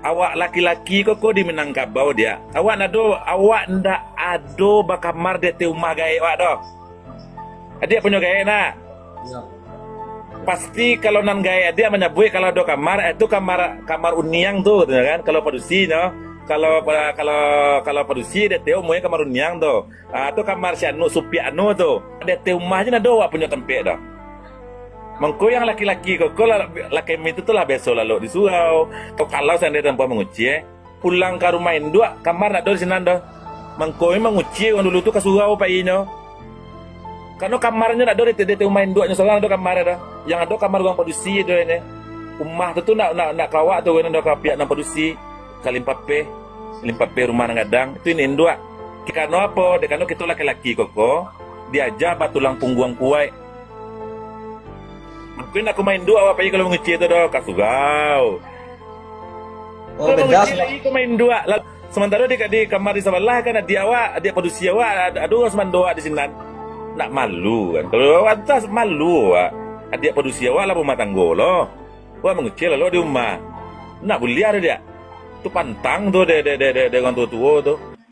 awak laki-laki kok di Minangkabau dia. Awak ndak ado bakamar de te umah gae awak do. Dia punya gae na. Ya. Pasti kalau nan gae dia menyebut kalau do kamar itu kamar uniang tuh kan kalau produksi no. Kalau produksi de te umah kamar uniang tuh. Itu kamar si anu supi anu tuh. De te umahnya do awak punya tempat do. Mengko yang laki-laki kok laki itu tuh lah besok lalu di surau. Kalau seandainya tanpa menguci, pulang ke rumah induk kamar nak do di sana do. Mengko menguci orang dulu tuh ke surau pak ino. Karena kamarnya nak do di rumah induknya seorang do kamar ada. Yang ada kamar ruang produksi do ini. Rumah tu nak kawak tu kan do ke pihak nan produksi. Kalimpape rumah ngadang itu ini induk. Karena apa? Karena kita laki-laki kok diajar batulang pungguang kuai. Mungkin aku main dua apa kalau menguci itu doh kasugau. Oh, Kalau beda. menguci lagi aku main dua. Sementara di kamar di sebelah kan dia produksi awak aduh semen doa di sini. Nak malu kan. Kalau awak tas malu awak. Dia produksi awak lah rumah tangga loh. Wah menguci lo di rumah. Nak boleh ada dia. Tu pantang tuh de orang tua tuh.